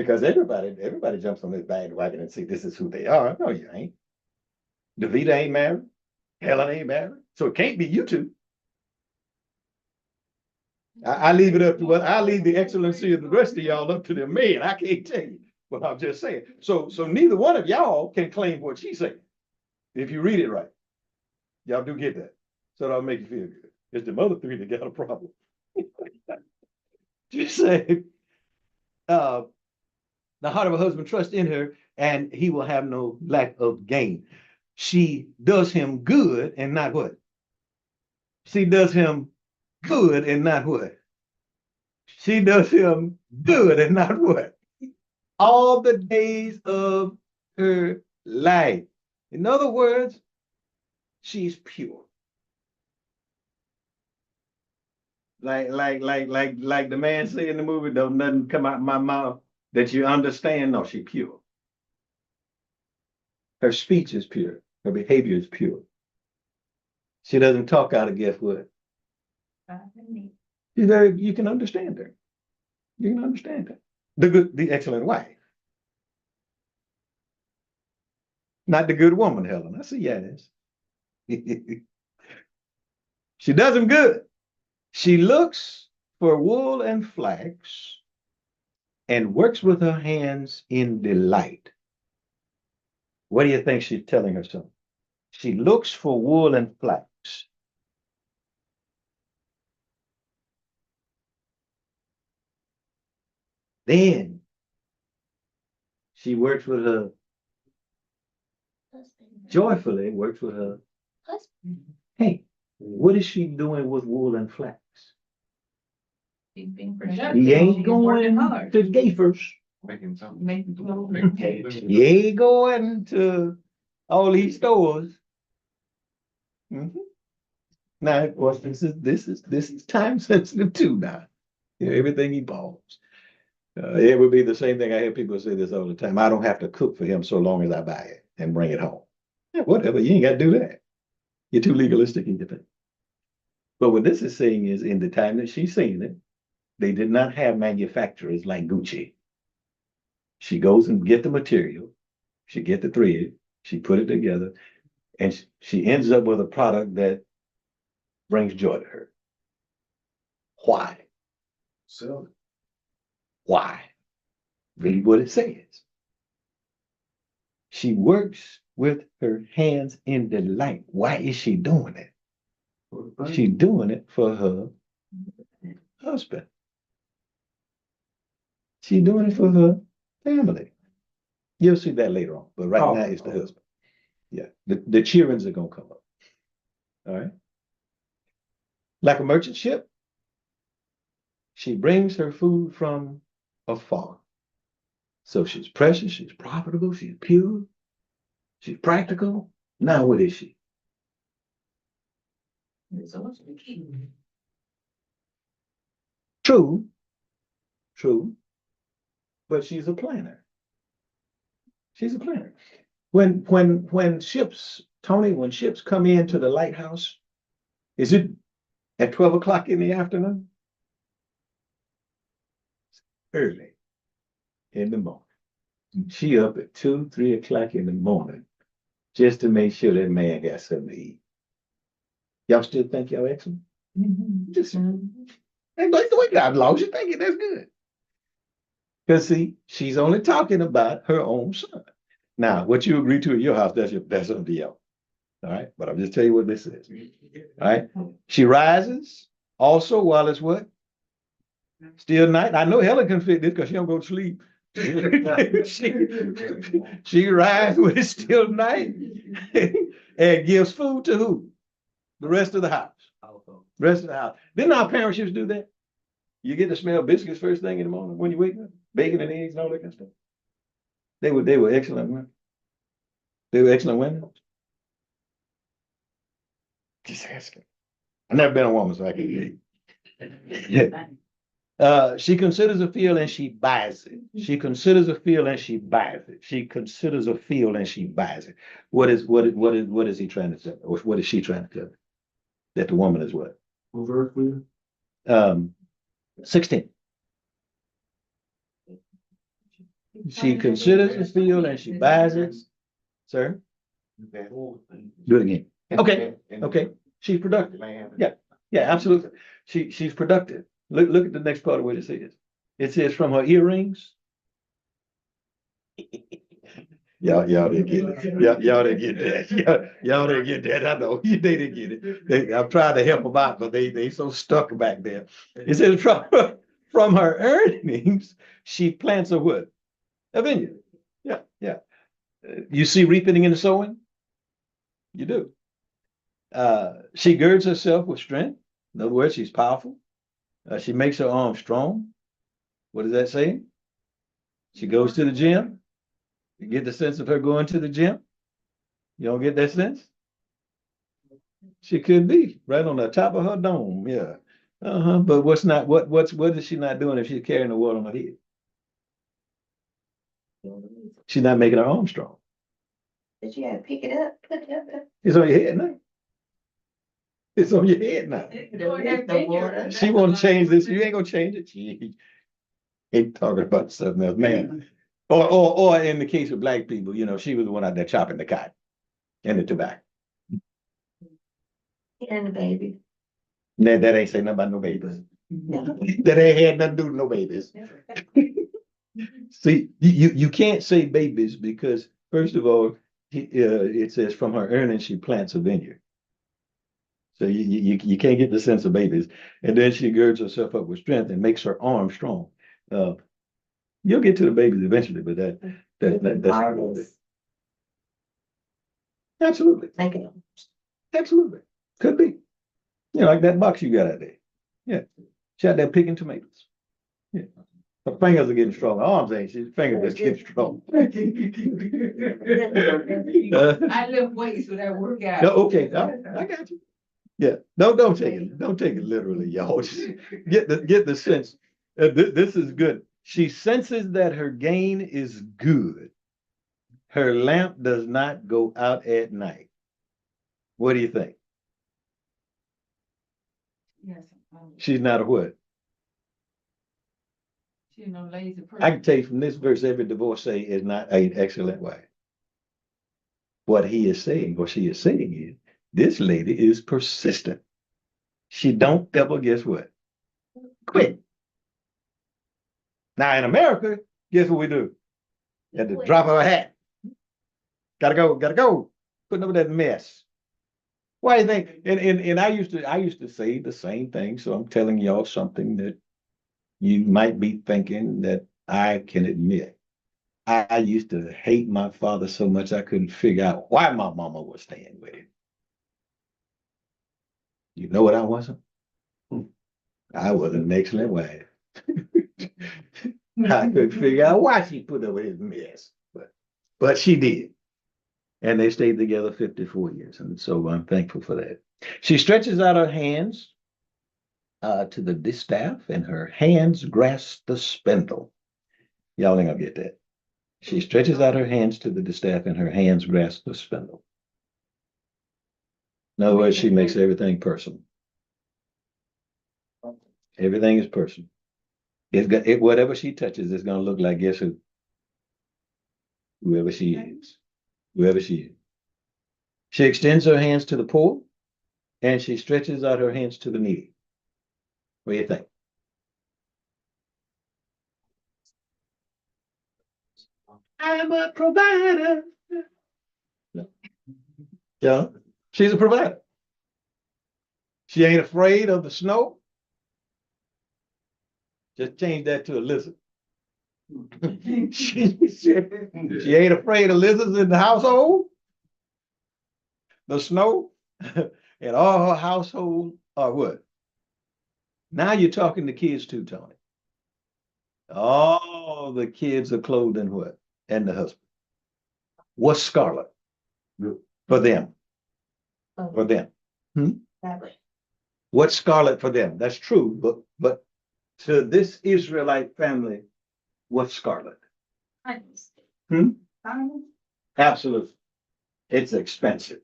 Because everybody jumps on this bandwagon and say this is who they are. No, you ain't. Davita ain't married. Helen ain't married. So it can't be you two. I leave it up to what I leave the excellency of the rest of y'all up to the man. I can't tell you. But I'm just saying. So neither one of y'all can claim what she said. If you read it right. Y'all do get that. So that'll make you feel good. It's the other three that got a problem. She said, the heart of a husband trusts in her, and he will have no lack of gain. She does him good and not what? She does him good and not what? She does him good and not what? All the days of her life. In other words, she's pure. Like the man say in the movie, don't nothing come out my mouth that you understand. No, she's pure. Her speech is pure. Her behavior is pure. She doesn't talk out of guess what? She's very, you can understand her. You can understand her. The excellent wife. Not the good woman, Helen. I see yes. She does him good. She looks for wool and flax and works with her hands in delight. What do you think she's telling herself? She looks for wool and flax. Then she works with her, joyfully works with her husband. Hey, what is she doing with wool and flax? She ain't going to Gafers. Making something. She ain't going to all these stores. Now, of course, this is time sensitive too. Now, everything evolves. It would be the same thing. I hear people say this all the time. I don't have to cook for him so long as I buy it and bring it home. Yeah, whatever. You ain't got to do that. You're too legalistic and different. But what this is saying is, in the time that she's saying it, they did not have manufacturers like Gucci. She goes and get the material, she get the thread, she put it together, and she ends up with a product that brings joy to her. Why? So, why? Read what it says. She works with her hands in delight. Why is she doing it? She's doing it for her husband. She's doing it for her family. You'll see that later on, but right now it's the husband. Yeah, the cheerings are gonna come up. All right. Like a merchant ship, she brings her food from afar. So she's precious, she's profitable, she's pure, she's practical. Now what is she? True, but she's a planner. She's a planner. When ships, Tony, when ships come into the lighthouse, is it at 12 o'clock in the afternoon? Early in the morning. She up at 2, 3 o'clock in the morning just to make sure that man got something to eat. Y'all still think y'all excellent? Just and like the way God loves you, thinking that's good. Because see, she's only talking about her own son. Now, what you agree to at your house, that's up to you. All right, but I'll just tell you what this is. All right, she rises also while it's what? Still night. I know Helen can fit this because she don't go to sleep. she rises when it's still night and gives food to who? The rest of the house. Rest of the house. Didn't our parents used to do that? You get to smell biscuits first thing in the morning when you wake up, bacon and eggs and all that kind of stuff. They were excellent women. They were excellent women. Just asking. I've never been a woman, so I can she considers a field and she buys it. She considers a field and she buys it. She considers a field and she buys it. What is he trying to tell? Or what is she trying to tell? That the woman is what? 16. She considers the field and she buys it. Sir, do it again. Okay, okay. She's productive. Yeah, yeah, absolutely. She's productive. Look at the next part of what it says. It says from her earrings. Y'all didn't get it. Y'all didn't get that. Y'all didn't get that. I know they didn't get it. I'm trying to help them out, but they so stuck back there. It says from her earnings, she plants a what? A vineyard. Yeah, yeah. You see reaping and sowing? You do. She girds herself with strength. In other words, she's powerful. She makes her arm strong. What does that say? She goes to the gym. You get the sense of her going to the gym? You don't get that sense? She could be right on the top of her dome. Yeah. But what is she not doing if she's carrying the water on her head? She's not making her arm strong. But you gotta pick it up, put it up. It's on your head now. It's on your head now. The water. She won't change this. You ain't gonna change it. She ain't talking about something else, man. Or in the case of black people, she was the one out there chopping the cotton and the tobacco. And the baby. That ain't say nothing about no babies. No. That ain't had nothing to do with no babies. See, you can't say babies because first of all, it says from her earnings she plants a vineyard. So you can't get the sense of babies. And then she girds herself up with strength and makes her arm strong. You'll get to the babies eventually, but that's absolutely. Make it. Absolutely. Could be. Like that box you got out there. Yeah. She out there picking tomatoes. Yeah. Her fingers are getting strong. Her arms ain't. Her fingers just getting strong. I lift weights when I work out. No, okay. I got you. Yeah. Don't take it literally, y'all. Just get the sense. This is good. She senses that her gain is good. Her lamp does not go out at night. What do you think? Yes. She's not a what? She's no lazy person. I can tell you from this verse, every divorcee is not an excellent wife. What he is saying, or she is saying is, this lady is persistent. She don't ever guess what? Quit. Now in America, guess what we do? At the drop of a hat. Gotta go. Putting up with that mess. Why do you think? And I used to say the same thing. So I'm telling y'all something that you might be thinking that I can admit. I used to hate my father so much I couldn't figure out why my mama was staying with him. You know what I wasn't? I was an excellent wife. I couldn't figure out why she put up with his mess, but she did. And they stayed together 54 years. And so I'm thankful for that. She stretches out her hands to the distaff and her hands grasp the spindle. Y'all ain't gonna get that. She stretches out her hands to the distaff and her hands grasp the spindle. In other words, she makes everything personal. Everything is personal. Whatever she touches, it's gonna look like guess who? Whoever she is. Whoever she is. She extends her hands to the poor and she stretches out her hands to the needy. What do you think? I'm a provider. Yeah, she's a provider. She ain't afraid of the snow. Just change that to a lizard. she ain't afraid of lizards in the household. The snow and all her household are what? Now you're talking to kids too, Tony. All the kids are clothed in what? And the husband. What's scarlet? For them. For them. What's scarlet for them? That's true, but to this Israelite family, what's scarlet? Absolutely. It's expensive.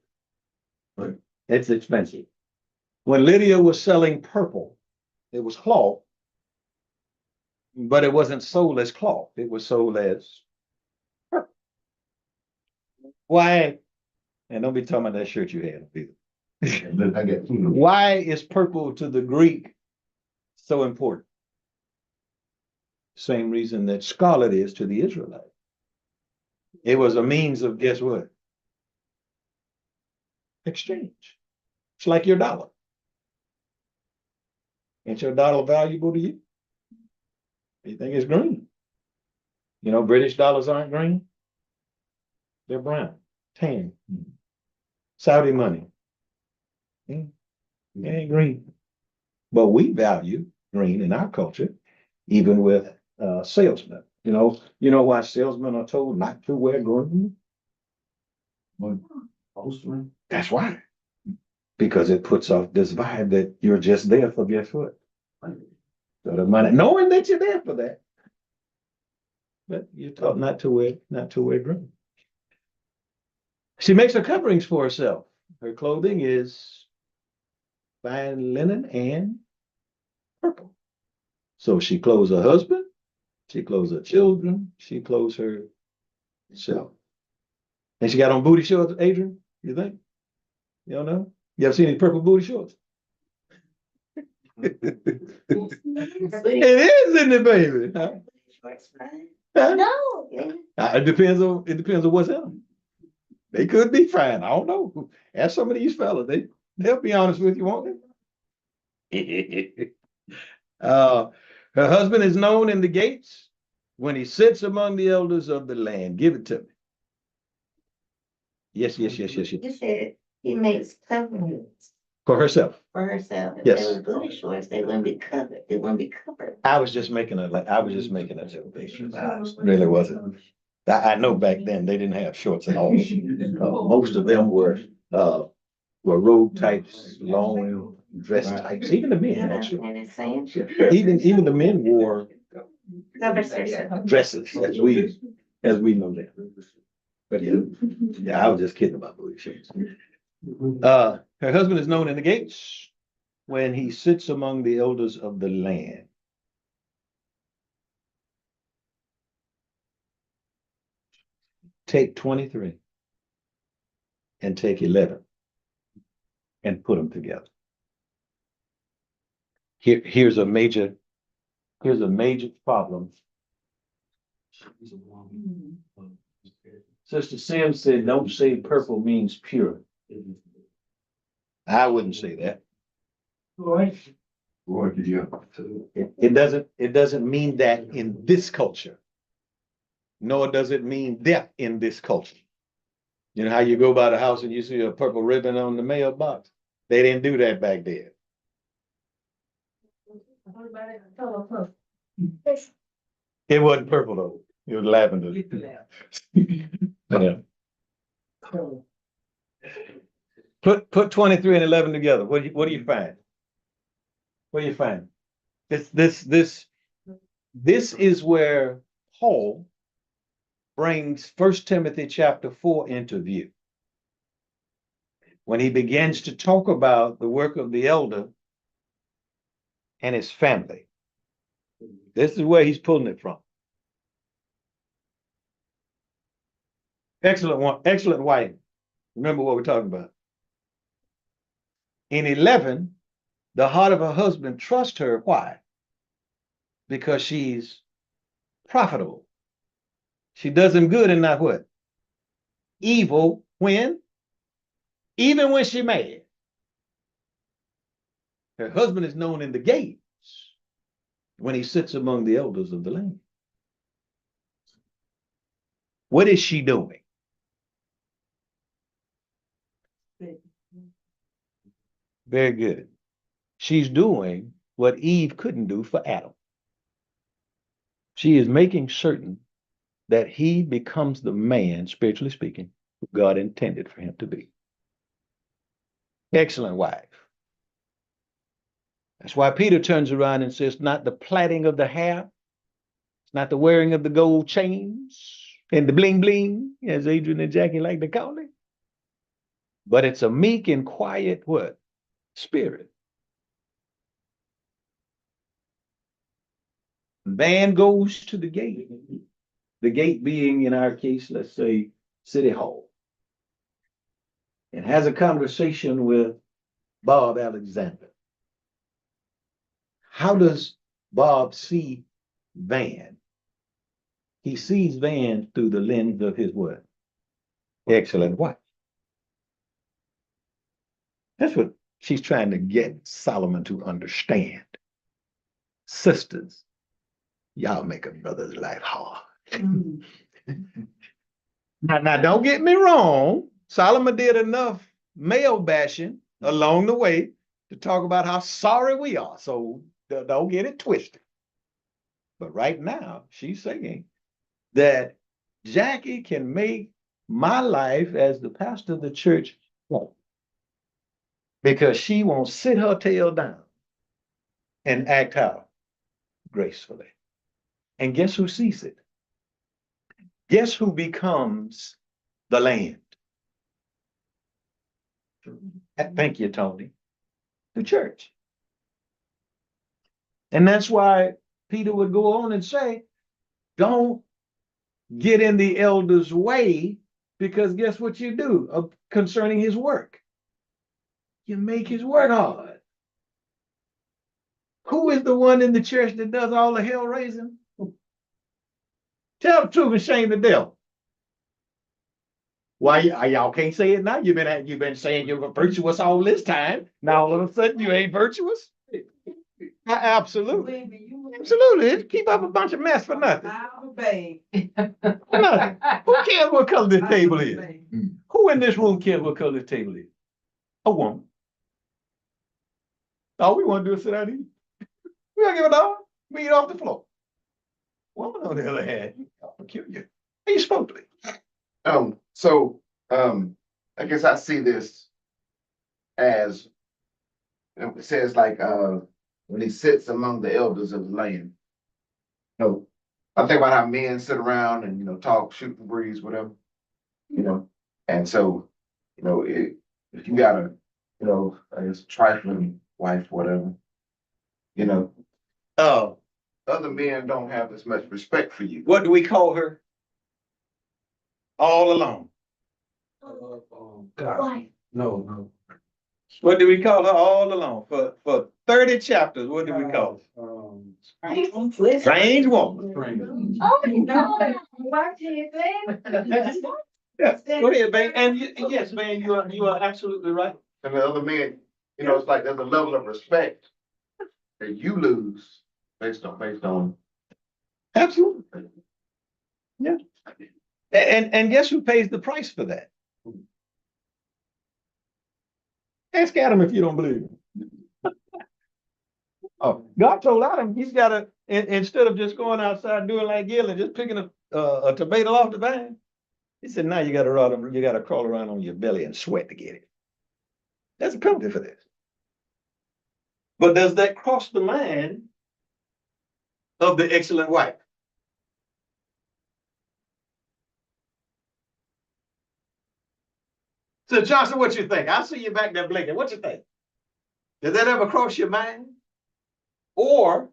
It's expensive. When Lydia was selling purple, it was cloth, but it wasn't sold as cloth. It was sold as Why? And don't be talking about that shirt you had, either. Look, I got two. Why is purple to the Greek so important? Same reason that scarlet is to the Israelite. It was a means of, guess what? Exchange. It's like your dollar. Ain't your dollar valuable to you? You think it's green? You know, British dollars aren't green. They're brown, tan. Saudi money. It ain't green. But we value green in our culture, even with salesmen. You know why salesmen are told not to wear green? Postman. That's why. Because it puts off this vibe that you're just there for guess what? So the money, knowing that you're there for that. But you're taught not to wear green. She makes her coverings for herself. Her clothing is fine linen and purple. So she clothes her husband, she clothes her children, she clothes herself. And she got on booty shorts, Adrian, you think? You don't know? You ever seen any purple booty shorts? It is, isn't it, baby? Huh? Shorts, right? Huh? No. Yeah. It depends on what's in them. They could be fine. I don't know. Ask some of these fellas. They'll be honest with you, won't they? Her husband is known in the gates when he sits among the elders of the land. Give it to me. Yes. You said he makes coverings For herself. for herself. If Yes. they were booty shorts, they wouldn't be covered. They wouldn't be covered. I was just making a joke. Really wasn't. I know back then they didn't have shorts at all. Most of them were robe types, long dress types. Even the men, actually. And it's saying Even the men wore covers herself. dresses as we know them. But yeah, I was just kidding about booty shorts. Her husband is known in the gates when he sits among the elders of the land. Take 23 and take 11 and put them together. Here's a major problem. Sister Sims said, don't say purple means pure. I wouldn't say that. It doesn't mean that in this culture. Nor does it mean death in this culture. You know how you go by the house and you see a purple ribbon on the mailbox? They didn't do that back then. It wasn't purple though. It was lavender. Yeah. Put 23 and 11 together. What do you find? What do you find? This is where Paul brings 1 Timothy chapter 4 into view. When he begins to talk about the work of the elder and his family. This is where he's pulling it from. Excellent wife. Remember what we're talking about. In 11, the heart of her husband trusts her. Why? Because she's profitable. She does him good and not what? Evil when? Even when she's mad. Her husband is known in the gates when he sits among the elders of the land. What is she doing? Very good. She's doing what Eve couldn't do for Adam. She is making certain that he becomes the man, spiritually speaking, who God intended for him to be. Excellent wife. That's why Peter turns around and says, not the plaiting of the hair, it's not the wearing of the gold chains and the bling bling, as Adrian and Jackie like to call it, but it's a meek and quiet what? Spirit. Man goes to the gate being, in our case, let's say, City Hall. and has a conversation with Bob Alexander. How does Bob see Van? He sees Van through the lens of his what? Excellent wife. That's what she's trying to get Solomon to understand. Sisters, y'all make a brother's life hard. Now, don't get me wrong. Solomon did enough male bashing along the way to talk about how sorry we are. So don't get it twisted. But right now, she's saying that Jackie can make my life as the pastor of the church because she won't sit her tail down and act out gracefully. And guess who sees it? Guess who becomes the land? Thank you, Tony. The church. And that's why Peter would go on and say, don't get in the elder's way, because guess what you do concerning his work? You make his work hard. Who is the one in the church that does all the hell raising? Tell the truth and shame the devil. Why y'all can't say it now? You've been saying you're virtuous all this time. Now all of a sudden you ain't virtuous? Absolutely. Absolutely. Keep up a bunch of mess for nothing. Nothing. Who cares what color this table is? Who in this room cares what color this table is? A woman. All we want to do is sit down and eat. We don't give a dog. We eat off the floor. Woman, on the other hand, you're peculiar. How you supposed to be? I guess I see this as, it says like, when he sits among the elders of the land. I think about how men sit around and, talk, shoot the breeze, whatever, and so, if you got I guess trifling wife, whatever, other men don't have as much respect for you. What do we call her? All alone. Why? No. What do we call her all alone? For 30 chapters, what do we call her? Strange woman. Oh, no. Watch it, Yes, go ahead, man. And yes, man, you are absolutely right. And the other men, it's like there's a level of respect that you lose based on. Absolutely. Yeah. And guess who pays the price for that? Ask Adam if you don't believe him. Oh, God told Adam he's got to, instead of just going outside doing like Gil and just picking a tomato off the vine, he said, now you got to crawl around on your belly and sweat to get it. That's a penalty for this. But does that cross the mind of the excellent wife? So Johnson, what you think? I see you back there blinking. What you think? Does that ever cross your mind? Or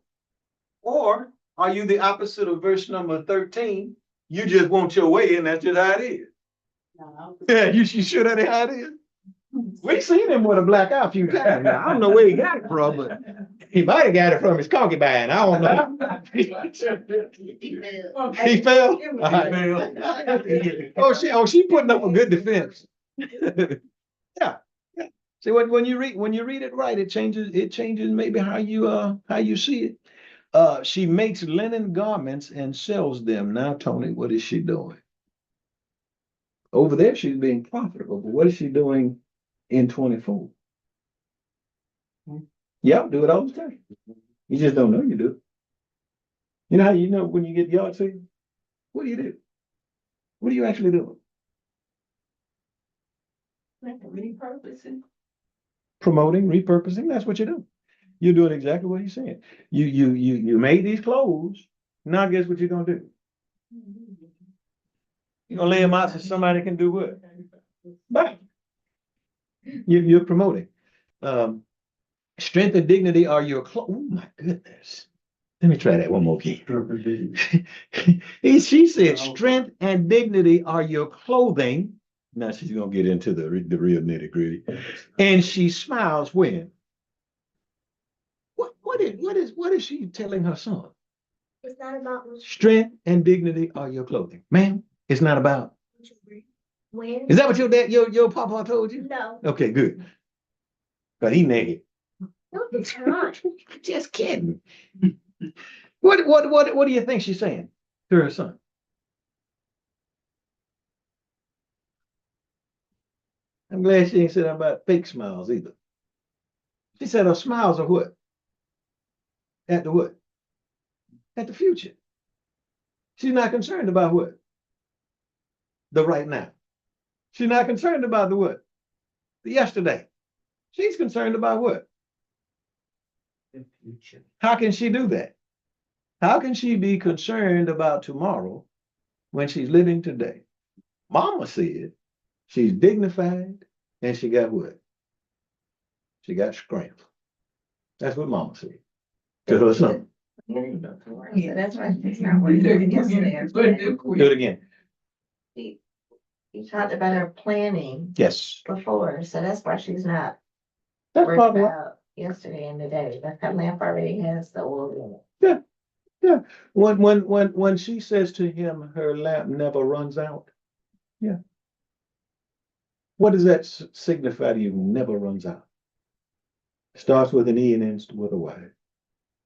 are you the opposite of verse number 13? You just want your way and that's just how it is. No. Yeah, you sure that how it is? We've seen him with a black eye a few times. Now, I don't know where he got it from, but he might have got it from his concubine. I don't know. He fell? All right. She putting up a good defense. Yeah. See, when you read it right, it changes maybe how you see it. She makes linen garments and sells them. Now, Tony, what is she doing? Over there, she's being profitable, but what is she doing in 24? Yeah, do it all the time. You just don't know you do. You know how you know when you get yard sale? What do you do? What are you actually doing? Repurposing. Promoting, repurposing, that's what you do. You're doing exactly what he's saying. You made these clothes. Now guess what you're gonna do? You're gonna lay them out so somebody can do what? Buy. You're promoting. Strength and dignity are your clothes. Oh my goodness. Let me try that one more again. She said, strength and dignity are your clothing, Now she's gonna get into the real nitty gritty. And she smiles when? What is she telling her son? It's not about Strength and dignity are your clothing. Ma'am, it's not about. when. Is that what your dad, your papa told you? No, Okay, good. But he naked. no, it's not. Just kidding. What do you think she's saying to her son? I'm glad she ain't said about fake smiles either. She said her smiles are what? At the what? At the future. She's not concerned about what? The right now. She's not concerned about the what? The yesterday. She's concerned about what? The future. How can she do that? How can she be concerned about tomorrow when she's living today? Mama said she's dignified and she got what? She got strength. That's what Mama said to her son. Yeah, that's right. That's not what you did yesterday. Do it again. You talked about her planning Yes. before, so that's why she's not That's worried probably about yesterday and today. That lamp already has the oil in it. when she says to him, her lamp never runs out. Yeah. What does that signify to you? Never runs out. Starts with an E and ends with a Y.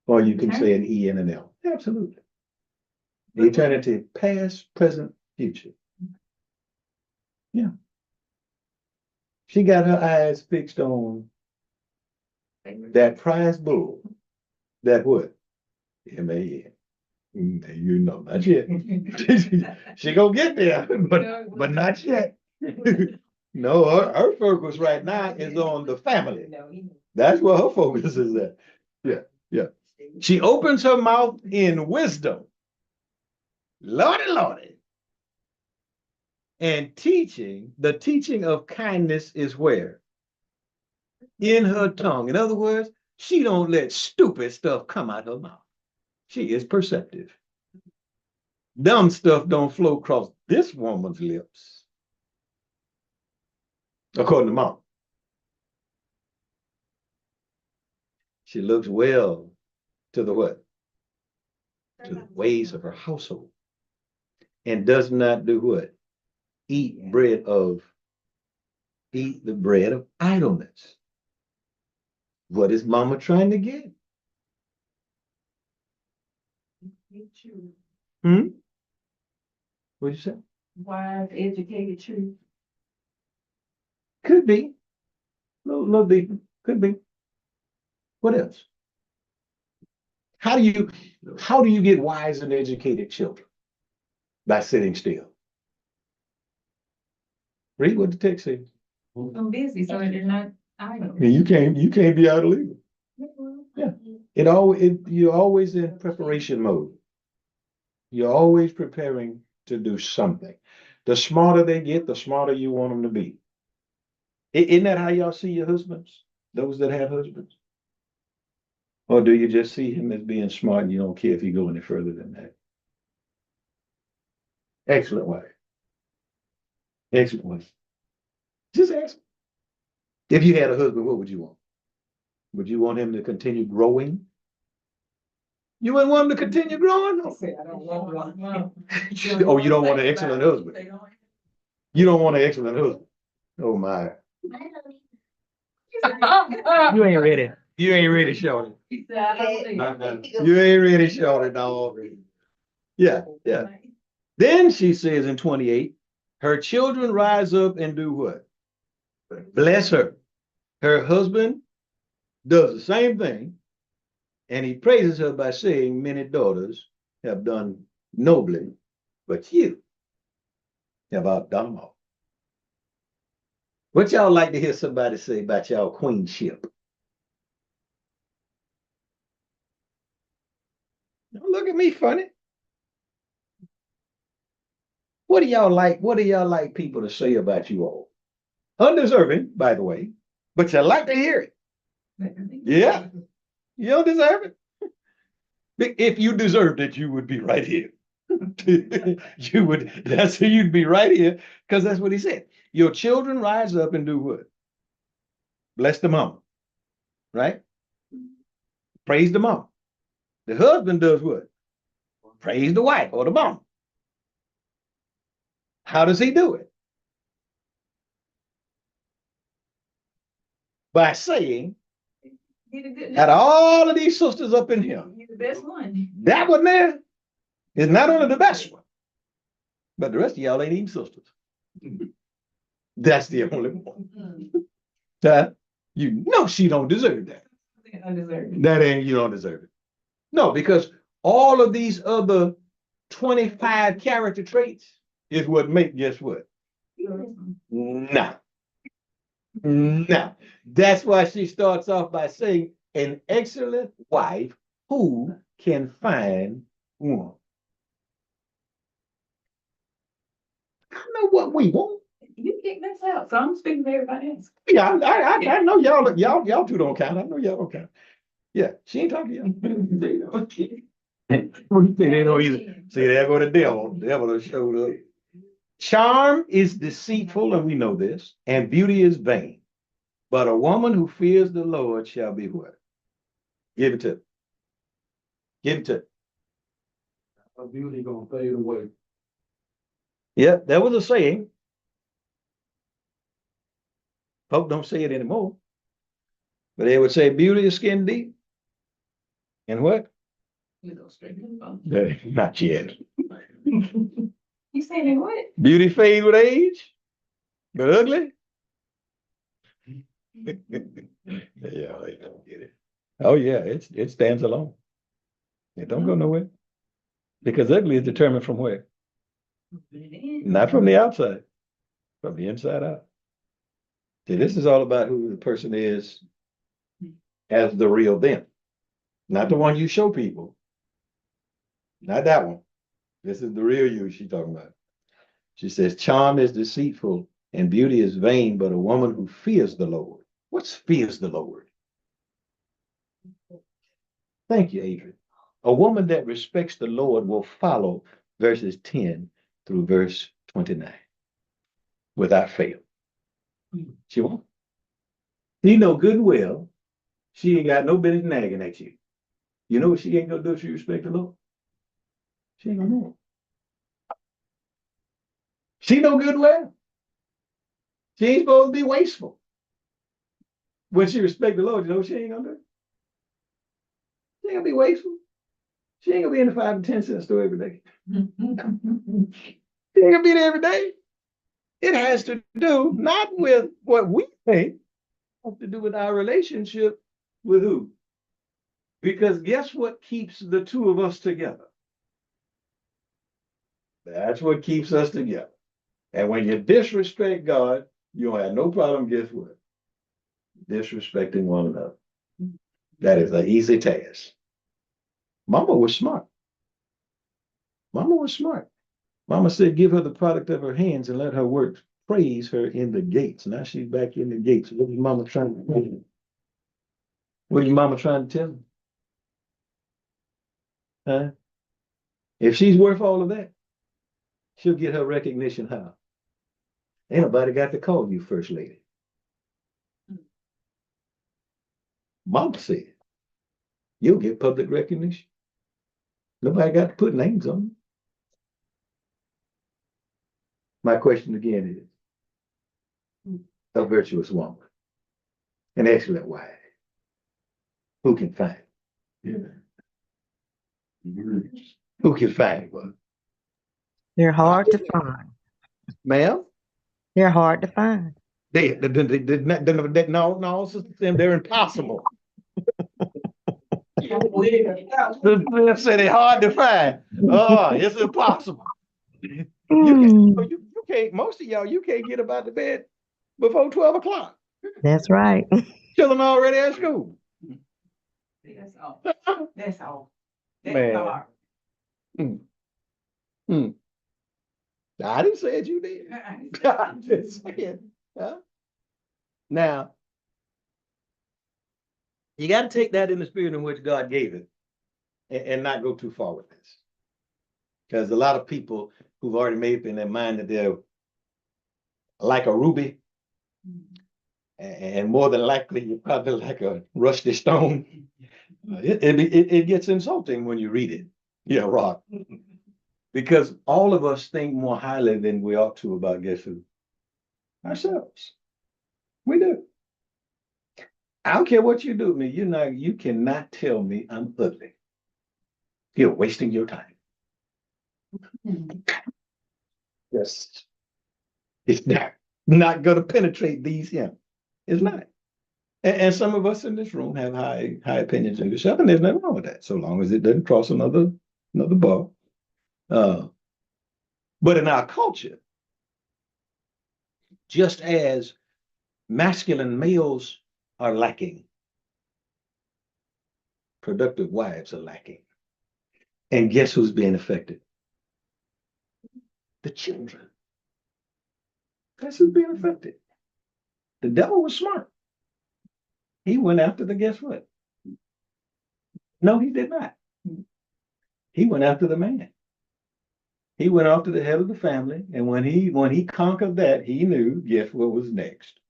Or you can say an E and an L. Absolutely. Eternity, past, present, future. Yeah. She got her eyes fixed on that prize bull. That what? M-A-N. You know, not yet. She gonna get there, but not yet. No, her focus right now is on the family. That's where her focus is at. Yeah. She opens her mouth in wisdom. Lordy, Lordy. And teaching, the teaching of kindness is where? In her tongue. In other words, she don't let stupid stuff come out her mouth. She is perceptive. Dumb stuff don't flow across this woman's lips. According to Mom. She looks well to the what? To the ways of her household. And does not do what? Eat the bread of idleness. What is Mama trying to get? What'd you say? Wise, educated truth. Could be. Little deeper. Could be. What else? How do you get wise and educated children? By sitting still. Read what the text says. I'm busy, so they're not idle. You can't be idle either. Yeah. You're always in preparation mode. You're always preparing to do something. The smarter they get, the smarter you want them to be. Isn't that how y'all see your husbands? Those that have husbands? Or do you just see him as being smart and you don't care if he go any further than that? Excellent wife. Excellent wife. Just ask. If you had a husband, what would you want? Would you want him to continue growing? You wouldn't want him to continue growing? I don't want one. Oh, you don't want an excellent husband. You don't want an excellent husband. Oh my. You ain't ready. You ain't ready, Shorty. He said, I don't think. You ain't ready, Shorty, dog. Yeah. Then she says in 28, her children rise up and do what? Bless her. Her husband does the same thing. And he praises her by saying, many daughters have done nobly, but you have outdone them all. What y'all like to hear somebody say about y'all queenship? Don't look at me funny. What do y'all like people to say about you all? Undeserving, by the way, but you like to hear it. Yeah. You don't deserve it. If you deserved it, you would be right here. That's who you'd be right here, because that's what he said. Your children rise up and do what? Bless the mama, right? Praise the mama. The husband does what? Praise the wife or the mama. How does he do it? By saying, You the good. out of all of these sisters up in here, You the best one. that one there is not only the best one, but the rest of y'all ain't even sisters. That's the only one. That you know she don't deserve that. Undeserved. That ain't, you don't deserve it. No, because all of these other 25 character traits is what make, guess what? No. No. That's why she starts off by saying, an excellent wife who can find one. I know what we want. You kicked us out, so I'm speaking to everybody else. Yeah, I know y'all two don't count. I know y'all don't count. Yeah, she ain't talking to y'all. They don't either. See, there go the devil. The devil has showed up. Charm is deceitful, and we know this, and beauty is vain. But a woman who fears the Lord shall be what? Give it to her. Give it to her. Her beauty gonna fade away. Yeah, that was a saying. Folk don't say it anymore. But they would say beauty is skin deep. And what? You go straight to the phone. Not yet. You saying they what? Beauty fade with age, but ugly. Yeah, they don't get it. Oh yeah, it stands alone. It don't go nowhere. Because ugly is determined from where? Not from the outside, from the inside out. See, this is all about who the person is as the real them. Not the one you show people. Not that one. This is the real you she's talking about. She says, charm is deceitful and beauty is vain, but a woman who fears the Lord. What's fears the Lord? Thank you, Adrian. A woman that respects the Lord will follow verses 10 through verse 29 without fail. She won't. She know good and well she ain't got no business nagging at you. You know what she ain't gonna do if she respect the Lord? She ain't gonna do it. She know good and well. She ain't supposed to be wasteful. When she respect the Lord, you know what she ain't gonna do? She ain't gonna be wasteful. She ain't gonna be in the 5 and 10 cent store every day. She ain't gonna be there every day. It has to do not with what we think, it has to do with our relationship with who? Because guess what keeps the two of us together? That's what keeps us together. And when you disrespect God, you don't have no problem, guess what? Disrespecting one another. That is an easy task. Mama was smart. Mama was smart. Mama said, give her the product of her hands and let her work praise her in the gates. Now she's back in the gates. What is Mama trying to tell you? What is Mama trying to tell you? Huh? If she's worth all of that, she'll get her recognition how? Ain't nobody got to call you First Lady. Mama said, you'll get public recognition. Nobody got to put names on you. My question again is, a virtuous woman, an excellent wife, who can find? Yeah. Who can find one? They're hard to find. Ma'am? They're hard to find. No, they're impossible. They say they're hard to find. Oh, it's impossible. You can't, most of y'all, you can't get about the bed before 12 o'clock. That's right. Children already at school. That's all. That's all. Man. That's hard. I didn't say it, you did. I'm just saying. Huh? Now, you got to take that in the spirit in which God gave it and not go too far with this. Because a lot of people who've already made up in their mind that they're like a ruby. And more than likely, you're probably like a rusty stone. It gets insulting when you read it. Yeah, Rock. Because all of us think more highly than we ought to about guess who? Ourselves. We do. I don't care what you do to me. You cannot tell me I'm ugly. You're wasting your time. Yes. It's not going to penetrate these in. It's not. And some of us in this room have high opinions of yourself, and there's nothing wrong with that, so long as it doesn't cross another bar. But in our culture, just as masculine males are lacking, productive wives are lacking. And guess who's being affected? The children. That's who's being affected. The devil was smart. He went after the guess what? No, he did not. He went after the man. He went after the head of the family, and when he conquered that, he knew guess what was next.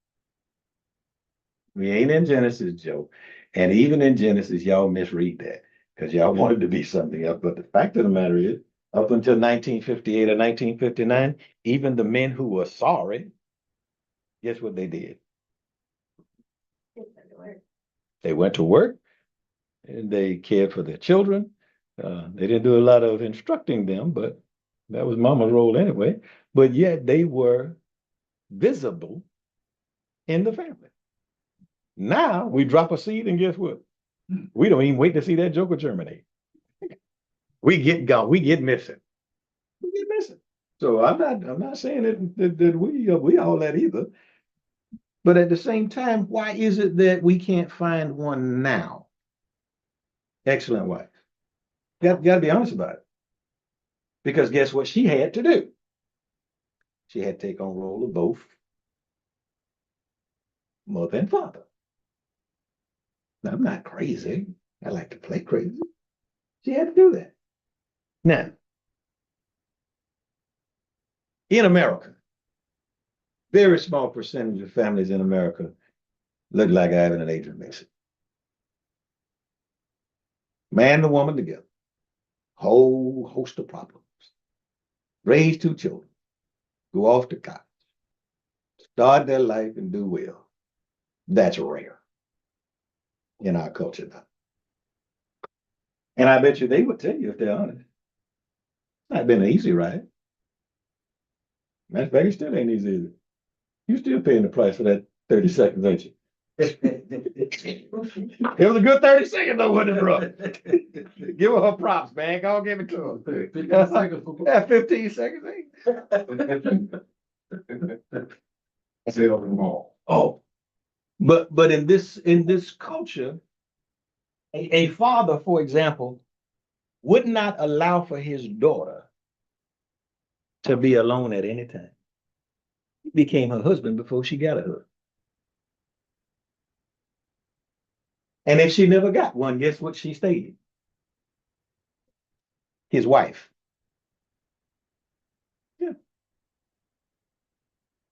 We ain't in Genesis, Joe. And even in Genesis, y'all misread that because y'all wanted to be something else. But the fact of the matter is, up until 1958 or 1959, even the men who were sorry, guess what they did? They went to work and they cared for their children. They didn't do a lot of instructing them, but that was mama's role anyway. But yet they were visible in the family. Now we drop a seed and guess what? We don't even wait to see that joker germinate. We get gone. We get missing. We get missing. So I'm not saying that we all that either. But at the same time, why is it that we can't find one now? Excellent wife. Got to be honest about it. Because guess what she had to do? She had to take on role of both mother and father. Now, I'm not crazy. I like to play crazy. She had to do that. Now, in America, very small percentage of families in America look like Ivan and Adrian Mason. Man and woman together. Whole host of problems. Raise 2 children. Go off to college. Start their life and do well. That's rare in our culture now. And I bet you they would tell you if they're honest. It's not been an easy ride. Matter of fact, it still ain't easy. You still paying the price for that 30 seconds, ain't you? It was a good 30 seconds though, wasn't it, bro? Give her props, man. Go give it to her. 15 seconds. Yeah, 15 seconds. I said over the mall. Oh, but in this culture, a father, for example, would not allow for his daughter to be alone at any time. He became her husband before she got a husband. And if she never got one, guess what she stayed? His wife. Yeah.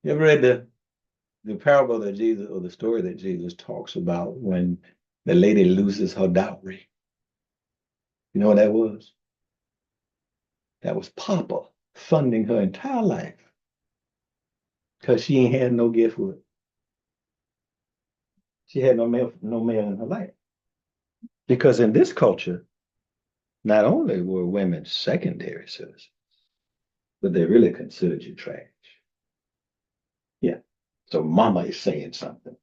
You ever read the parable that Jesus, or the story that Jesus talks about when the lady loses her dowry? You know what that was? That was Papa funding her entire life because she ain't had no gift with it. She had no male in her life. Because in this culture, not only were women secondary citizens, but they really considered you trash. Yeah. So mama is saying something.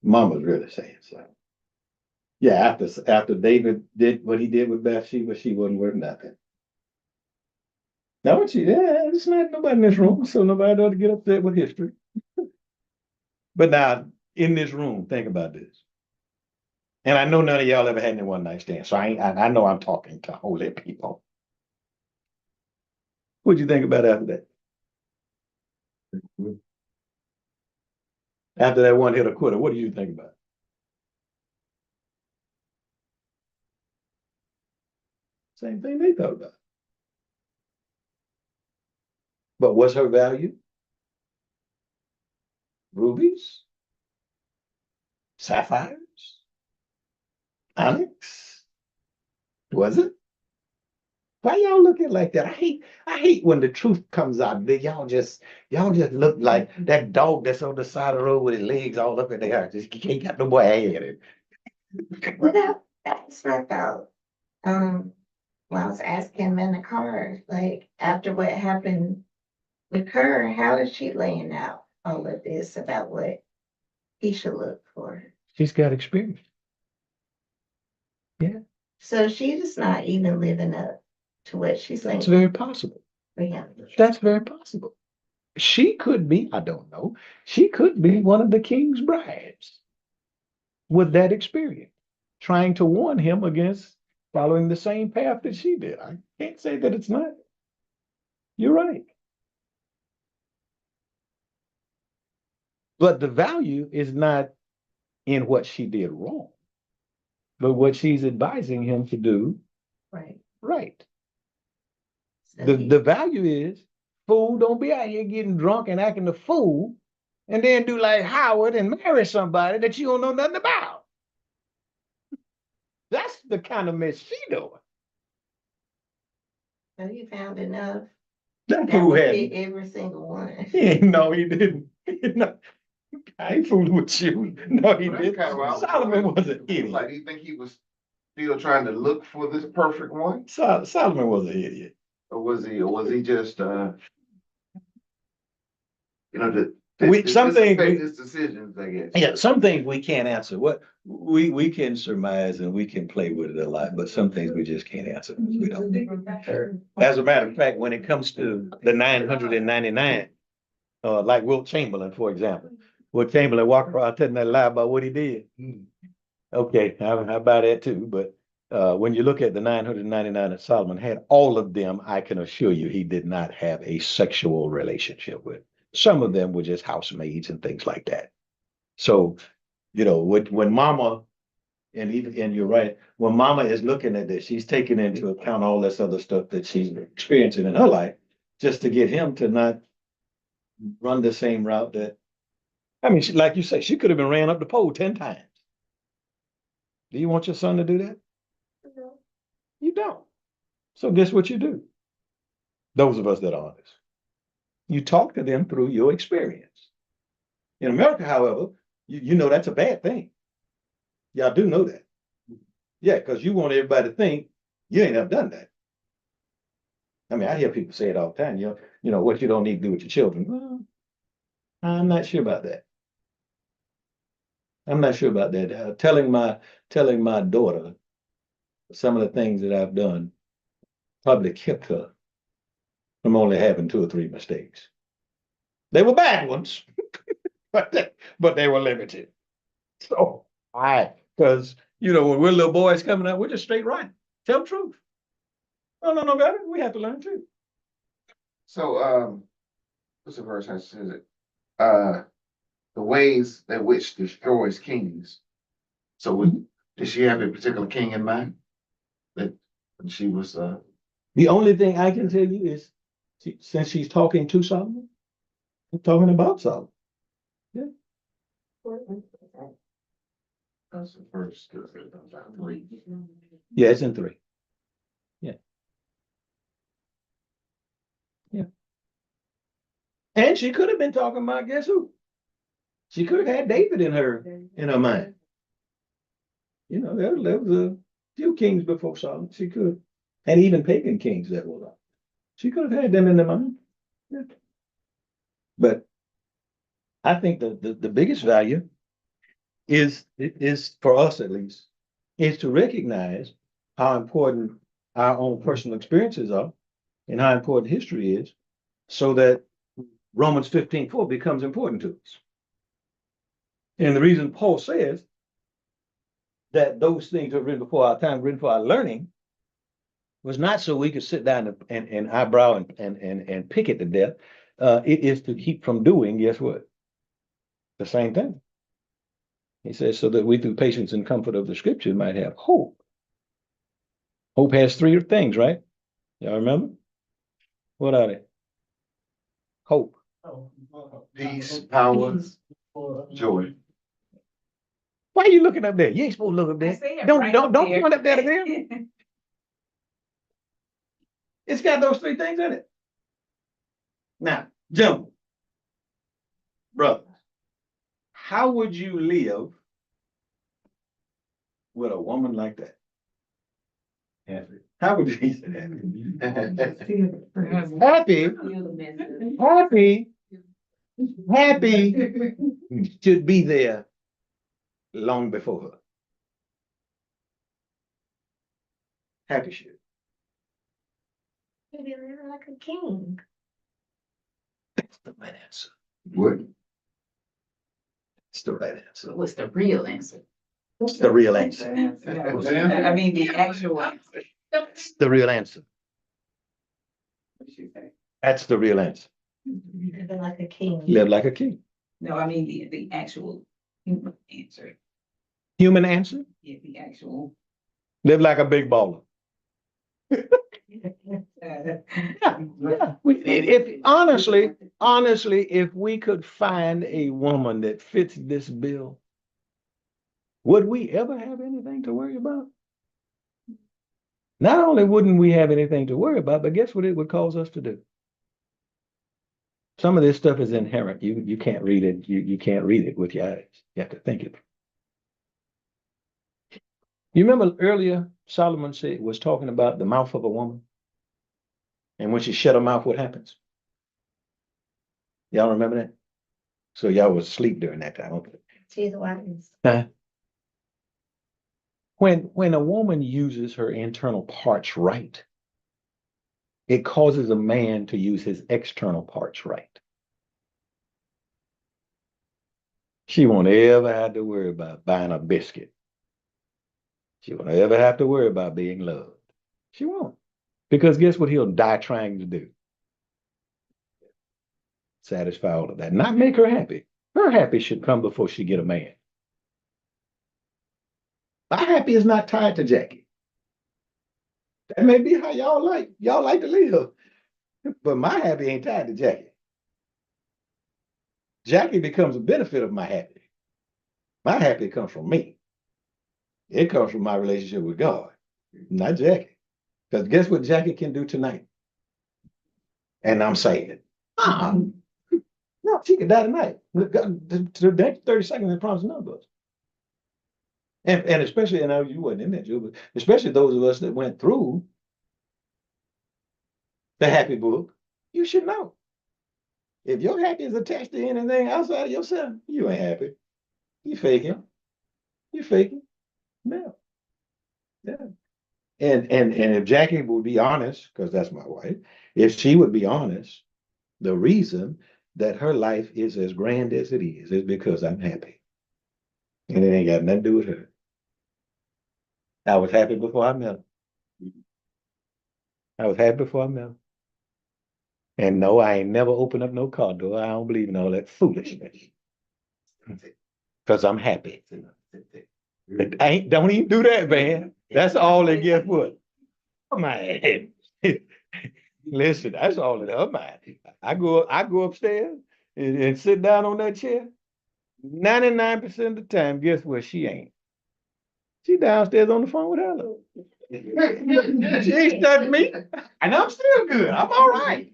Mama's really saying something. Yeah, after David did what he did with Bathsheba, she wasn't worth nothing. Now, it's not nobody in this room, so nobody ought to get upset with history. But now, in this room, think about this. And I know none of y'all ever had any one night stand, so I know I'm talking to holy people. What'd you think about after that? After that one hit a quitter, what do you think about? Same thing they thought about. But what's her value? rubies, sapphires, onyx. Was it? Why y'all looking like that? I hate when the truth comes out. That y'all just look like that dog that's on the side of the road with his legs all up in the air. Just can't got no more head. Well, that's what I thought. When I was asking him in the car, like, after what happened with her, how is she laying out all of this about what he should look for? She's got experience. So she's not even living up to what she's saying That's very possible. for him. That's very possible. She could be, I don't know, she could be one of the king's brides with that experience, trying to warn him against following the same path that she did. I can't say that it's not. You're right. But the value is not in what she did wrong, but what she's advising him to do Right. right. So The value is, fool, don't be out here getting drunk and acting a fool, and then do like Howard and marry somebody that you don't know nothing about. That's the kind of mess she doing. so he found enough That that fool would had. fit every single one. No, he didn't. No, I ain't fooling with you. No, he That's didn't. kinda what I was Solomon wondering. was an Like, idiot. do you think he was still trying to look for this perfect one? Solomon was an idiot. Or was he just, the, Some things affect we- his decisions, I guess? Yeah, some things we can't answer. What we can surmise and we can play with it a lot, but some things we just can't answer. We don't. As a matter of fact, when it comes to the 999, like Wilt Chamberlain, for example, Wilt Chamberlain walked around telling that lie about what he did. Okay, I buy that too. But when you look at the 999 that Solomon had, all of them, I can assure you, he did not have a sexual relationship with. Some of them were just housemaids and things like that. So, when Mama, and you're right, when Mama is looking at this, she's taking into account all this other stuff that she's experiencing in her life, just to get him to not run the same route that. I mean, like you say, she could have been ran up the pole 10 times. Do you want your son to do that? No. You don't. So guess what you do? Those of us that are honest. You talk to them through your experience. In America, however, you know that's a bad thing. Y'all do know that. Yeah, because you want everybody to think you ain't never done that. I mean, I hear people say it all the time. What you don't need to do with your children. Well, I'm not sure about that. I'm not sure about that. Telling my daughter some of the things that I've done probably kept her from only having 2 or 3 mistakes. They were bad ones, but they were limited. So because when we're little boys coming up, we're just straight right. Tell the truth. No better. We have to learn too. So, what's the verse that says it? The ways that which destroys kings. So, did she have a particular king in mind? That she was, The only thing I can tell you is, since she's talking to Solomon, I'm talking about Solomon. that's the first. Yeah, it's in 3. Yeah. And she could have been talking about, guess who? She could have had David in her mind. There was a few kings before Solomon. She could, and even pagan kings that were up. She could have had them in the mind. Yeah. But I think the biggest value is for us at least, is to recognize how important our own personal experiences are and how important history is, so that Romans 15:4 becomes important to us. And the reason Paul says that those things are written before our time, written for our learning, was not so we could sit down and eyebrow and pick it to death. It is to keep from doing, guess what? The same thing. He says, so that we through patience and comfort of the scripture might have hope. Hope has 3 things, right? Y'all remember? What are they? Hope. peace, power, Joy. Why are you looking up there? You ain't supposed to look up there. Don't point up there to them. It's got those three things in it. Now, gentlemen, brothers, how would you live with a woman like that? Happy. How would you he said happy? Happy should be there long before her. Happy should. Maybe living like a king. That's the right answer. What? That's the right answer. What's the real answer? What's the real answer? I mean, the actual answer. That's the real answer. What should you say? That's the real answer. Living like a king. Live like a king. No, I mean, the actual human answer. Human answer. Yeah, the actual. Live like a big baller. uh, Yeah. If honestly, if we could find a woman that fits this bill, would we ever have anything to worry about? Not only wouldn't we have anything to worry about, but guess what it would cause us to do? Some of this stuff is inherent. You can't read it. You can't read it with your eyes. You have to think it. You remember earlier Solomon was talking about the mouth of a woman? And when she shut her mouth, what happens? Y'all remember that? So y'all was asleep during that time. Okay. She's wise. When a woman uses her internal parts right, it causes a man to use his external parts right. She won't ever have to worry about buying a biscuit. She won't ever have to worry about being loved. She won't. Because guess what he'll die trying to do? Satisfy all of that. Not make her happy. Her happy should come before she get a man. My happy is not tied to Jackie. That may be how y'all like to live. But my happy ain't tied to Jackie. Jackie becomes a benefit of my happy. My happy comes from me. It comes from my relationship with God, not Jackie. Because guess what Jackie can do tonight? And I'm saying it. No, she could die tonight. The next 30 seconds, I promise none of us. And especially, and I know you wasn't in that, Joe, but especially those of us that went through the happy book, you should know. If your happy is attached to anything outside of yourself, you ain't happy. You faking. You faking. No. Yeah. And if Jackie would be honest, because that's my wife, if she would be honest, the reason that her life is as grand as it is because I'm happy. And it ain't got nothing to do with her. I was happy before I met her. I was happy before I met her. And no, I ain't never opened up no car door. I don't believe in all that foolishness. Because I'm happy. Don't even do that, man. That's all they get for it. Oh, man. Listen, that's all in her mind. I go upstairs and sit down on that chair. 99% of the time, guess what? She ain't. She downstairs on the phone with Ella. She ain't studying me. And I'm still good. I'm all right.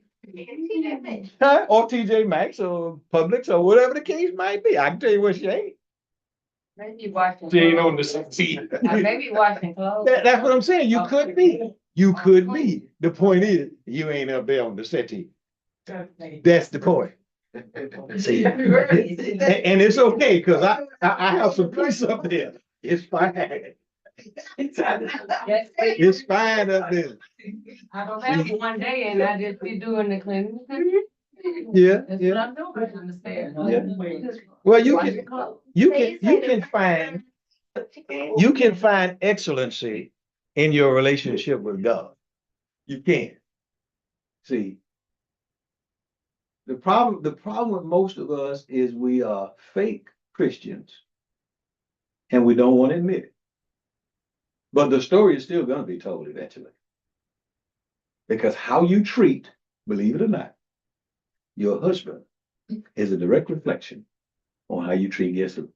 Huh? Or TJ Maxx or Publix or whatever the case might be. I can tell you what she ain't. Maybe washing. She ain't on the seat. Maybe washing clothes. That's what I'm saying. You could be. You could be. The point is, you ain't up there on the settee. That's the point. See, and it's okay because I have some peace up there. It's fine. It's fine up there. I don't have it one day and I just be doing the cleaning. Yeah, That's what yeah. I'm doing on the stairs. Yeah. Well, you can find excellency in your relationship with God. You can. See, the problem with most of us is we are fake Christians and we don't want to admit it. But the story is still going to be told eventually. Because how you treat, believe it or not, your husband is a direct reflection on how you treat guests. It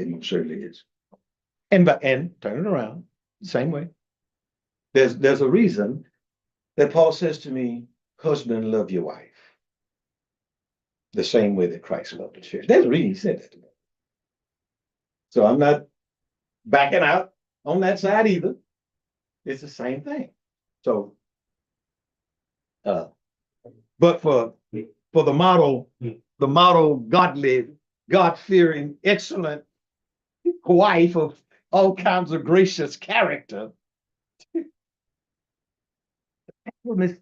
most certainly is. And turn it around, same way. There's a reason that Paul says to me, husband, love your wife. The same way that Christ loved the church. There's a reason he said that to me. So I'm not backing out on that side either. It's the same thing. So, but for the model godly, God-fearing, excellent wife of all kinds of gracious character, is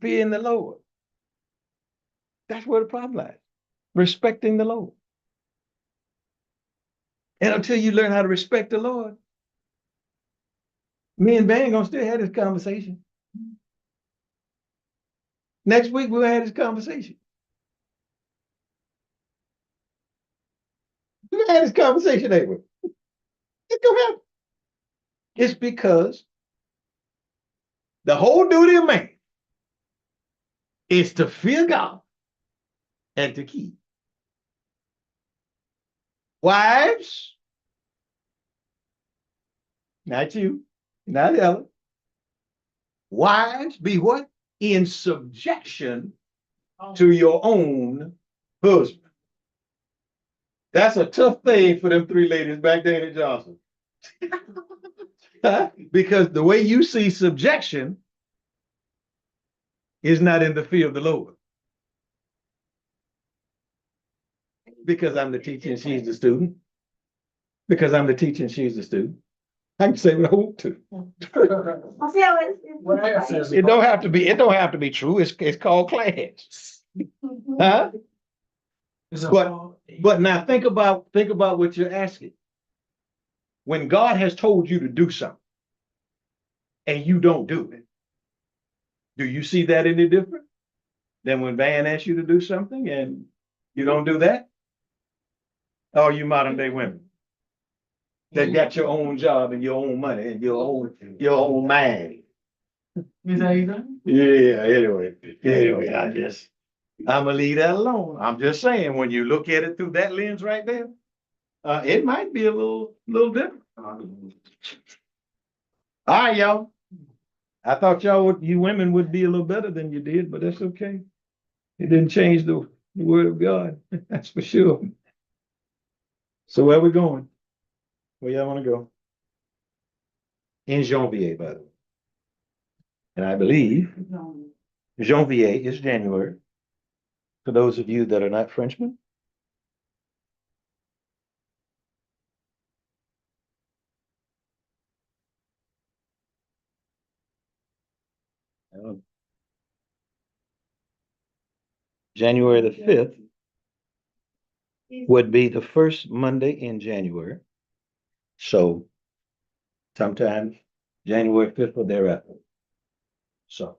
fearing the Lord. That's where the problem lies. Respecting the Lord. And until you learn how to respect the Lord, me and Van gonna still have this conversation. Next week we'll have this conversation. We'll have this conversation, ain't we? It's gonna happen. It's because the whole duty of man is to fear God and to keep. Wives, not you, not Ellen. Wives, be what? In subjection to your own husband. That's a tough thing for them three ladies back there in Johnson. Because the way you see subjection is not in the fear of the Lord. Because I'm the teacher and she's the student. Because I'm the teacher and she's the student. I can say what I want to. It don't have to be true. It's called class. Huh? But now think about what you're asking. When God has told you to do something and you don't do it, do you see that any different than when Van asks you to do something and you don't do that? Or you modern day women that got your own job and your own money and your own mind. Is that you done? Yeah, anyway, I'm gonna leave that alone. I'm just saying, when you look at it through that lens right there, it might be a little different. All right, y'all. I thought you women would be a little better than you did, but that's okay. It didn't change the word of God. That's for sure. So where we going? Where y'all want to go? In Janvier, by the way. And I believe Janvier is January. For those of you that are not Frenchmen. January the 5th would be the first Monday in January. So sometime January 5th or thereafter. So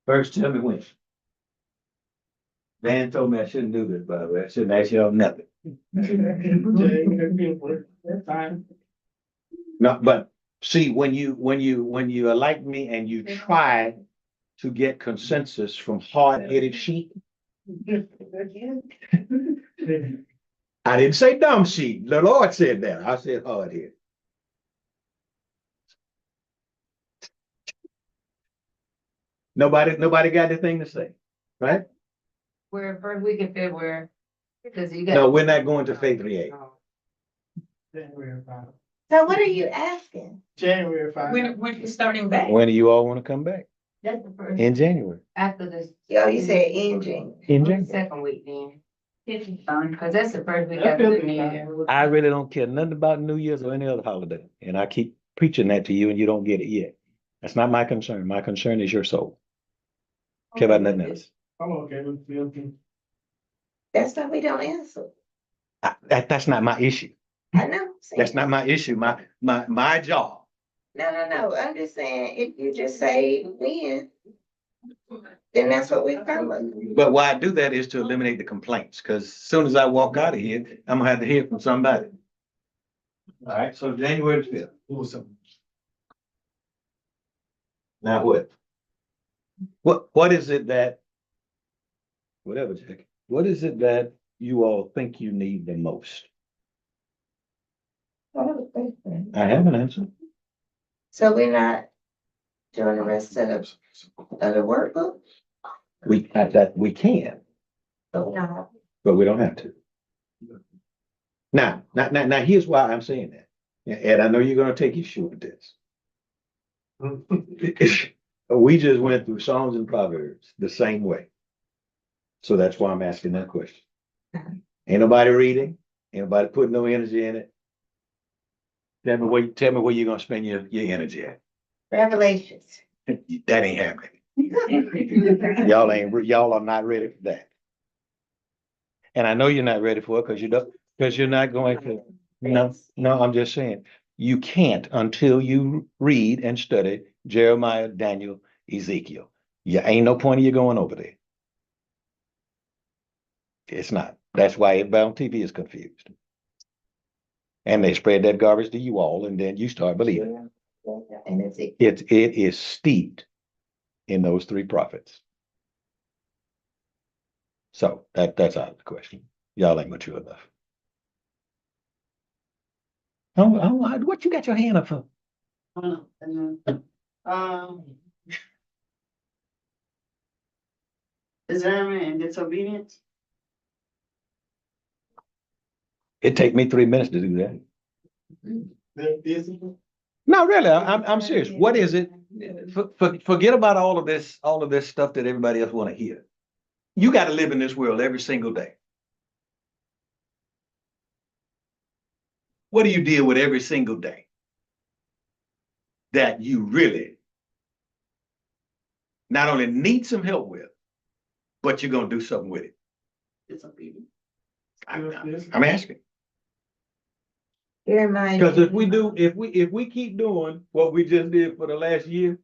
first, tell me when. Van told me I shouldn't do this, by the way. I shouldn't ask y'all nothing. That's fine. No, but see, when you are like me and you try to get consensus from hard-headed sheep, I didn't say dumb sheep. The Lord said that. I said hard-headed. Nobody got anything to say, right? We're first week in February. Because you got. No, we're not going to Février. January 5. So what are you asking? January 5. When you starting back? When do you all want to come back? That's the first, In January. after this. Yo, you said in January. In The January. second week then. Cause that's the first week That's after the good. new year. I really don't care nothing about New Year's or any other holiday. And I keep preaching that to you and you don't get it yet. That's not my concern. My concern is your soul. Care about nothing else. I'm okay with the That's why we don't answer. That's not my issue. I know. see? That's not my issue. My job. No. I'm just saying, if you just say when, then that's what we follow. But why I do that is to eliminate the complaints, because as soon as I walk out of here, I'm gonna have to hear from somebody. All right, so January 5th. Awesome. Now what? What is it that, whatever, Jack, what is it that you all think you need the most? I have a question. I have an answer. So we're not doing the rest of the workbook? That we can, But we don't have. but we don't have to. Now, here's why I'm saying that. Yeah, Ed, I know you're gonna take issue with this. We just went through Psalms and Proverbs the same way. So that's why I'm asking that question. Ain't nobody reading, ain't nobody putting no energy in it. Tell me where you're gonna spend your energy at. Revelations. That ain't happening. Y'all are not ready for that. And I know you're not ready for it because you're not going to, no, I'm just saying, you can't until you read and study Jeremiah, Daniel, Ezekiel. Yeah, ain't no point of you going over there. It's not. That's why everybody on TV is confused. And they spread that garbage to you all, and then you start believing. And it's It is steeped in those three prophets. So that's out of the question. Y'all ain't mature enough. What you got your hand up for? Discernment and disobedience. It take me 3 minutes to do that. They're physical. No, really, I'm serious. What is it? Forget about all of this stuff that everybody else want to hear. You got to live in this world every single day. What do you deal with every single day that you really not only need some help with, but you're going to do something with it? Disobedience. I'm asking. Jeremiah. Because if we keep doing what we just did for the last year,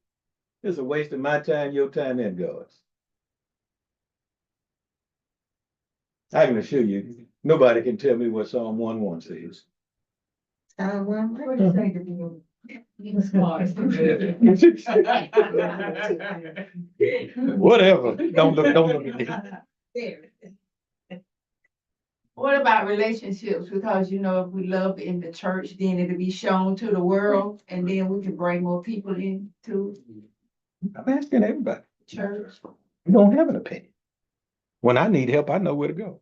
it's a waste of my time, your time, and God's. I can assure you, nobody can tell me what Psalm 1:1 says. One What more. do you say to me? You smart. Whatever. Don't look at me. What about relationships? Because you know, if we love in the church, then it'll be shown to the world and then we can bring more people into I'm asking everybody. church. You don't have an opinion. When I need help, I know where to go.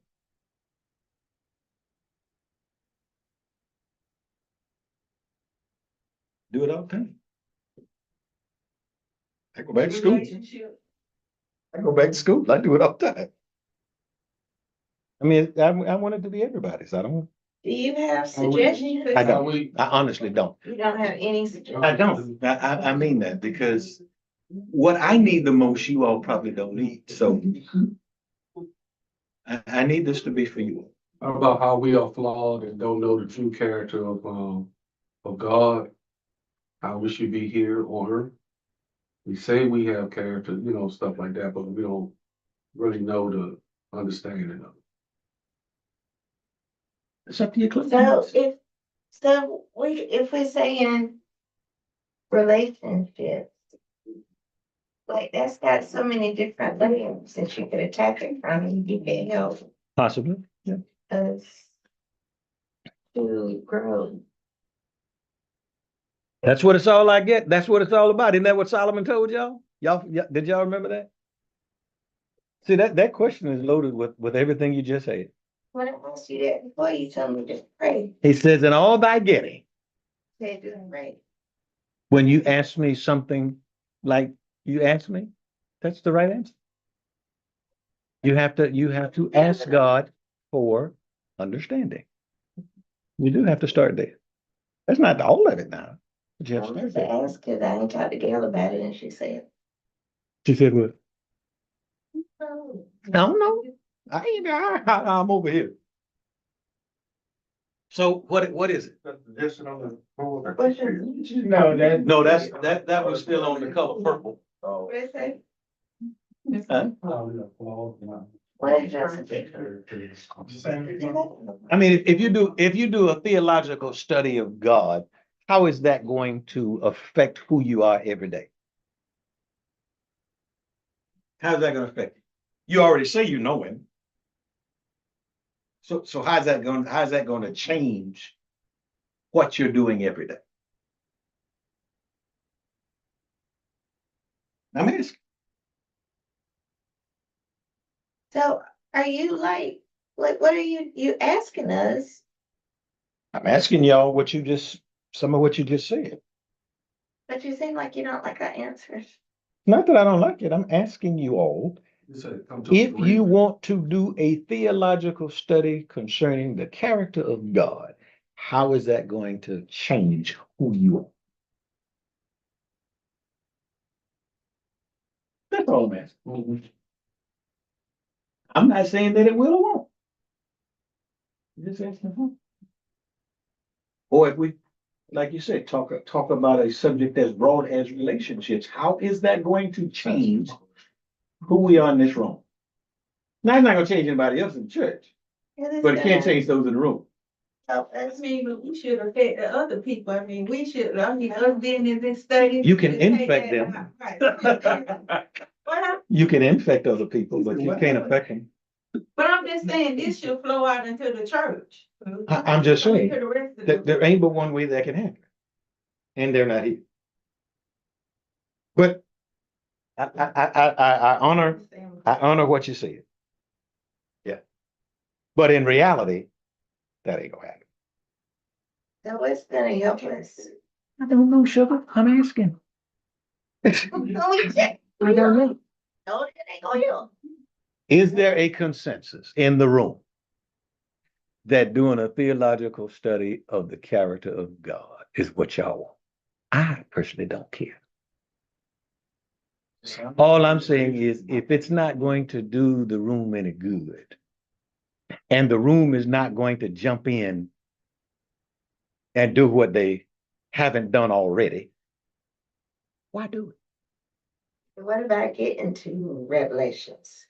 Do it all the time. I go back to school. Relationship. I go back to school. I do it all the time. I mean, I want it to be everybody's. I don't. Do you have suggestions? I don't. I honestly don't. You don't have any suggestions? I don't. I mean that because what I need the most, you all probably don't need. So I need this to be for you. How about how we are flawed and don't know the true character of God? How we should be here on earth. We say we have character, you know, stuff like that, but we don't really know the understanding of it. It's up to your club. If we're saying relationships, like that's got so many different layers that you could attack it from, and you can help Possibly. Yeah. us to grow. That's what it's all I get. That's what it's all about. Isn't that what Solomon told y'all? Did y'all remember that? See, that question is loaded with everything you just said. When I asked you that before, you told me to pray. He says, in all thy getting, Said to pray. when you ask me something like you asked me, that's the right answer. You have to ask God for understanding. You do have to start there. That's not all of it now. But you I have to wanted start to there. ask because I ain't talked to Gail about it, and she said, She said what? "Oh, No, no. I'm over here. So what is it? what's your No, That was still on the color purple. what is it? Huh? What is your suggestion?" I mean, if you do a theological study of God, how is that going to affect who you are every day? How's that going to affect you? You already say you know him. So how's that going to change what you're doing every day? I'm asking. So are you like, what are you asking us? I'm asking y'all some of what you just said. But you seem like you don't like our answers. Not that I don't like it. I'm asking you all, You said come to if you agreement. want to do a theological study concerning the character of God, how is that going to change who you are? That's all I'm asking. Mhm. I'm not saying that it will or won't. I'm just asking who. Or if we, like you said, talk about a subject as broad as relationships, how is that going to change who we are in this room? Now, it's not gonna change anybody else in the church, but it can't change those in the room. Help I us. mean, but we should affect the other people. I mean, us being in this study. You can we should take infect that them. out. Right. What happened? You can infect other people, but you can't affect them. But I'm just saying, this should flow out into the church. I'm just I mean, saying, to the rest of that the. there ain't but one way that can happen. And they're not here. But I honor what you said. Yeah. But in reality, that ain't gonna happen. So what's gonna help us? I don't know, sugar. I'm asking. No, we check. I don't know. No, it ain't gonna help. Is there a consensus in the room that doing a theological study of the character of God is what y'all want? I personally don't care. All I'm saying is, if it's not going to do the room any good, and the room is not going to jump in and do what they haven't done already, why do What about getting to Revelations?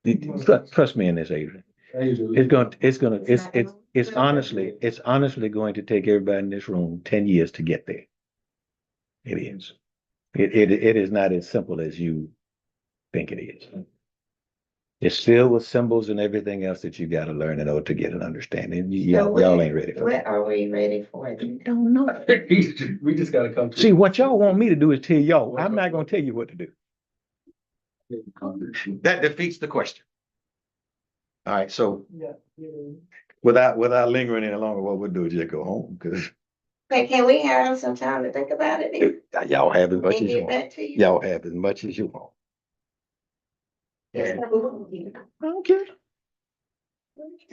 it? Trust me in this, Adrian. It's honestly going to take everybody in this room 10 years to get there. It is. It is not as simple as you think it is. It's filled with symbols and everything else that you got to learn in order to get an understanding. Y'all ain't ready for What that. are we ready for then? Don't know. We just gotta come to. See, what y'all want me to do is tell y'all. I'm not gonna tell you what to do. That defeats the question. All right, so without lingering any longer, what we'll do is just go home, because Okay, can we have some time to think about it? y'all have as much And as you get want. back to you? Y'all have as much as you want. Yeah. I don't care.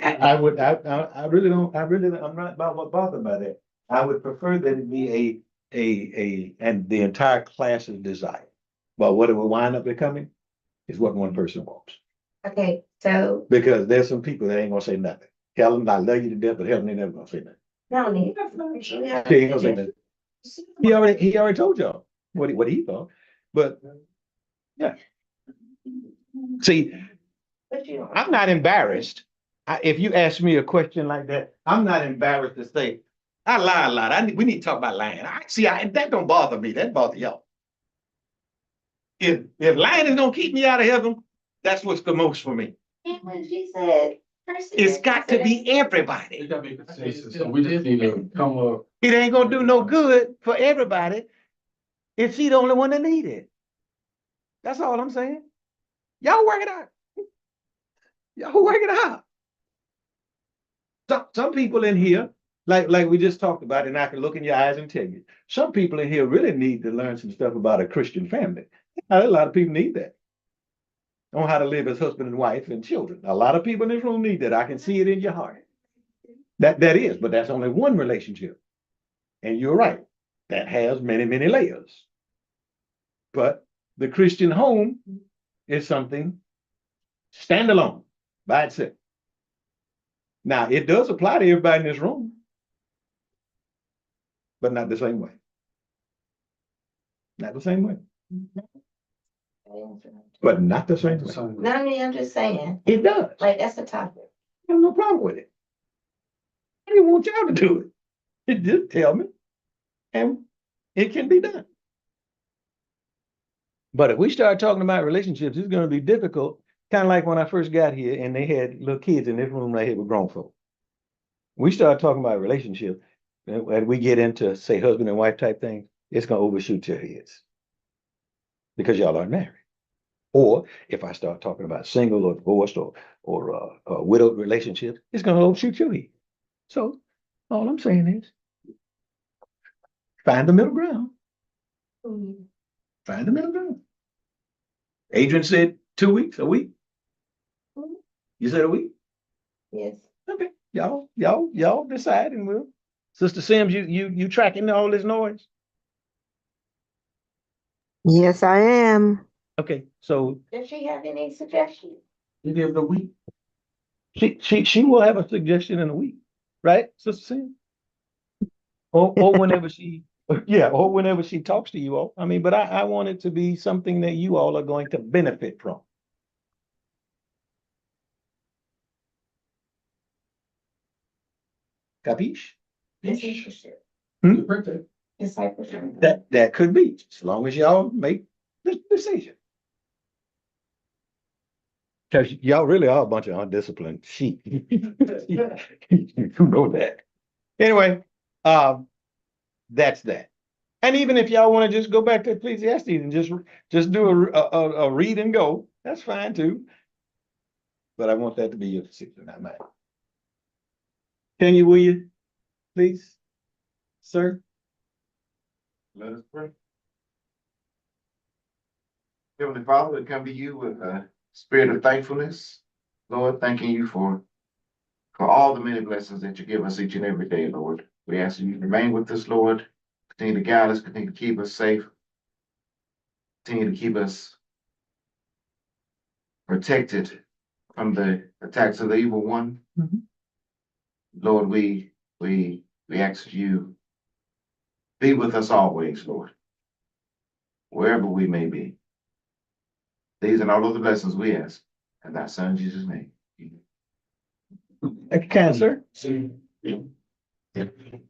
I really don't, I'm not bothered by that. I would prefer that it be and the entire class's desire. But what it will wind up becoming is what one person wants. Okay, so, Because there's some people that ain't gonna say nothing. Helen, I love you to death, but Helen ain't never gonna say nothing. no need. She ain't gonna say nothing. He already told y'all what he thought, but yeah. See, But you don't. I'm not embarrassed. If you ask me a question like that, I'm not embarrassed to say, I lie a lot. We need to talk about lying. That don't bother me. That bother y'all. If lying is gonna keep me out of heaven, that's what's the most for me. And when she said. It's got to be everybody. It gotta be consensus, so we just need to come up. It ain't gonna do no good for everybody if she the only one that need it. That's all I'm saying. Y'all work it out. Y'all work it out. Some people in here, like we just talked about, and I can look in your eyes and tell you, some people in here really need to learn some stuff about a Christian family. A lot of people need that. On how to live as husband and wife and children. A lot of people in this room need that. I can see it in your heart. That is, but that's only one relationship. And you're right. That has many, many layers. But the Christian home is something standalone by itself. Now, it does apply to everybody in this room, but not the same way. Not the same way. But not the same way. No, I mean, I'm just saying, It does. like, that's the topic. I have no problem with it. I didn't want y'all to do it. Just tell me, and it can be done. But if we start talking about relationships, it's going to be difficult kind of like when I first got here and they had little kids in this room right here with grown folk. We start talking about relationship, and we get into, say, husband and wife type things, it's gonna overshoot your heads. Because y'all aren't married. Or if I start talking about single or divorced or widowed relationships, it's gonna overshoot your head. So all I'm saying is find the middle ground. Find the middle ground. Adrian said 2 weeks, a week. You said a week? Yes. Okay, y'all decide and we'll. Sister Sims, you tracking all this noise? Yes, I am. Okay, so Does she have any suggestions? You give it a week. she will have a suggestion in a week, right, Sister Sims? Or whenever she, yeah, or whenever she talks to you all. I mean, but I want it to be something that you all are going to benefit from. Capiche? Discipleship. Hmm? Discipleship. That could be, as long as y'all make the decision. Because y'all really are a bunch of undisciplined sheep. You know that. Anyway, that's that. And even if y'all want to just go back to Ecclesiastes and just do a read and go, that's fine too. But I want that to be your decision, not mine. Can you, will you, please, sir? Let us pray. Heavenly Father, we come to you with a spirit of thankfulness. Lord, thanking you for all the many blessings that you give us each and every day, Lord. We ask that you remain with us, Lord. Continue to guide us, continue to keep us safe. Continue to keep us protected from the attacks of the evil one. Mhm. Lord, we ask that you be with us always, Lord, wherever we may be. These and all of the blessings we ask in thy son Jesus' name. Cancer?